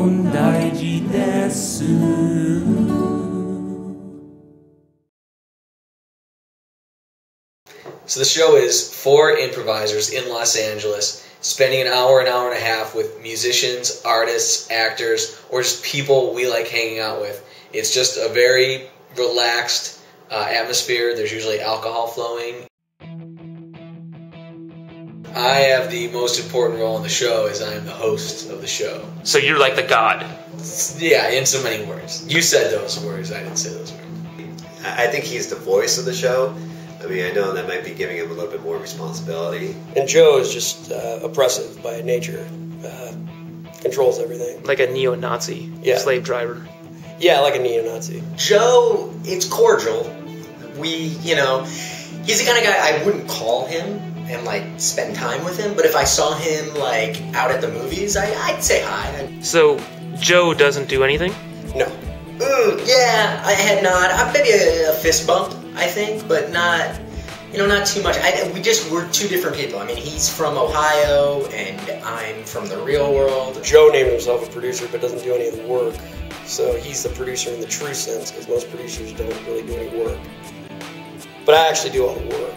問大事です。So the show is four improvisers in Los Angeles spending an hour and a half with musicians, artists, actors, or just people we like hanging out with. It's just a very relaxed atmosphere. There's usually alcohol flowing. I have the most important role in the show as I am the host of the show. So you're like the god. Yeah, in so many words. You said those words, I didn't say those words. I think he's the voice of the show. I mean, I know that might be giving him a little bit more responsibility. And Joe is just oppressive by nature. Controls everything. Like a neo-Nazi slave driver. Yeah, like a neo-Nazi. Joe, it's cordial. He's the kind of guy I wouldn't call him and like spend time with him, but if I saw him like out at the movies, I'd say hi. So Joe doesn't do anything? No. Yeah, I had not. Maybe a fist bump, I think, but not too much. We're two different people. I mean, he's from Ohio, and I'm from the real world. Joe named himself a producer, but doesn't do any of the work. So he's the producer in the true sense, because most producers don't really do any work. But I actually do all the work.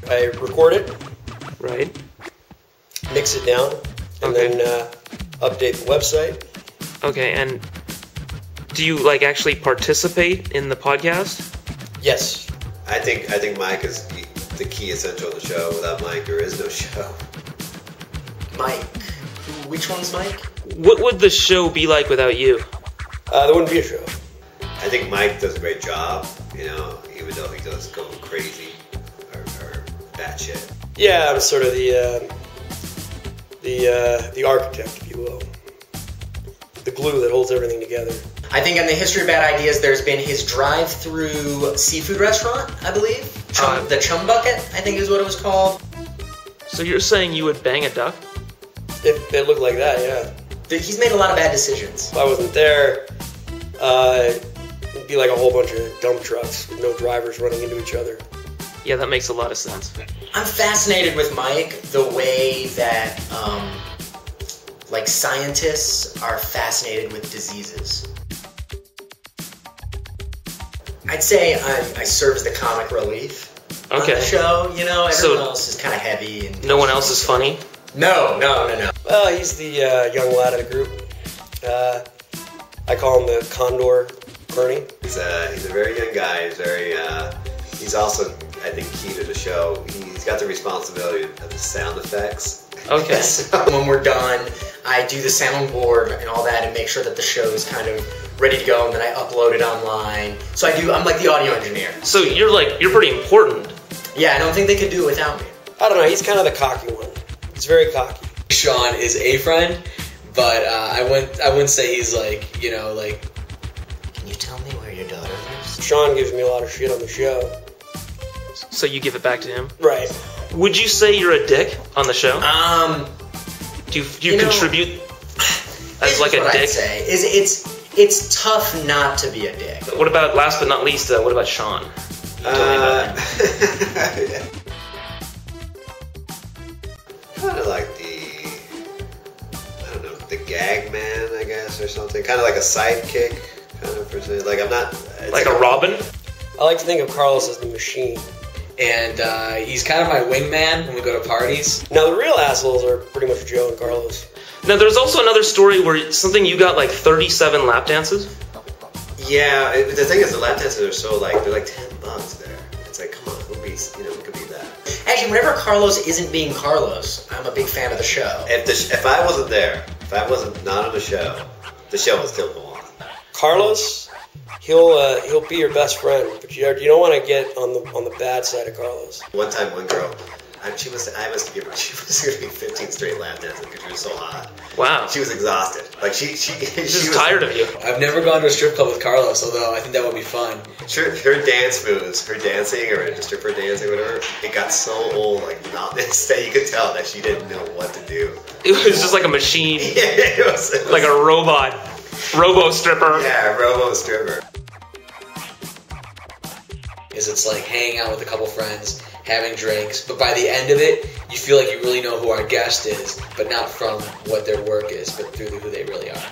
I record it. Right. Mix it down, and then update the website. Okay, and do you actually participate in the podcast? Yes. I think Mike is the key essential of the show. Without Mike, there is no show. Mike. Which one's Mike? What would the show be like without you? There wouldn't be a show. I think Mike does a great job, even though he does go crazy or batshit. Yeah, I'm sort of the architect, if you will. The glue that holds everything together. I think in the history of bad ideas, there's been his drive-through seafood restaurant, I believe. The Chum Bucket, I think is what it was called. So you're saying you would bang a duck? If it looked like that, yeah. He's made a lot of bad decisions. If I wasn't there, it'd be like a whole bunch of dump trucks with no drivers running into each other. Yeah, that makes a lot of sense. I'm fascinated with Mike the way that scientists are fascinated with diseases. I'd say I serve as the comic relief on the show. Everyone else is kind of heavy. And no one else is funny? No. Well, he's the young lad of the group. I call him the Condor Bernie. He's a very young guy. He's also, I think, key to the show. He's got the responsibility of the sound effects. Okay. So when we're done, I do the soundboard and all that and make sure that the show is kind of ready to go, and then I upload it online. So I'm like the audio engineer. So you're pretty important. Yeah, I don't think they could do it without me. I don't know, he's kind of the cocky one. He's very cocky. Sean is a friend, but I wouldn't say he's like. Can you tell me where your daughter lives? Sean gives me a lot of shit on the show. So you give it back to him? Right. Would you say you're a dick on the show? Do you contribute as like a dick? I'd say is it's tough not to be a dick. What about, last but not least, what about Sean? Kind of like the gag man, I guess, or something. Kind of like a sidekick, kind of person. Like I'm not like a Robin. I like to think of Carlos as the machine. And he's kind of my wingman when we go to parties. Now, the real assholes are pretty much Joe and Carlos. Now, there's also another story where you got 37 lap dances. Yeah, the thing is, the lap dances are so they're like $10 there. It's like, come on, who could be that? Actually, whenever Carlos isn't being Carlos, I'm a big fan of the show. If I wasn't there, if I wasn't not on the show would still go on. Carlos, he'll be your best friend, but you don't want to get on the bad side of Carlos. One time, one girl, I must have given her, she was going to be 15 straight lap dances because she was so hot. Wow. She was exhausted. She was tired of you. I've never gone to a strip club with Carlos, although I think that would be fun. Her dance moves, her dancing, or just stripper dancing, whatever, it got so old, monotonous, that you could tell that she didn't know what to do. It was just like a machine. Yeah, it was like a robot. Robo-stripper. Yeah, robo-stripper. It's hanging out with a couple friends, having drinks. But by the end of it, you feel like you really know who our guest is, but not from what their work is, but through who they really are.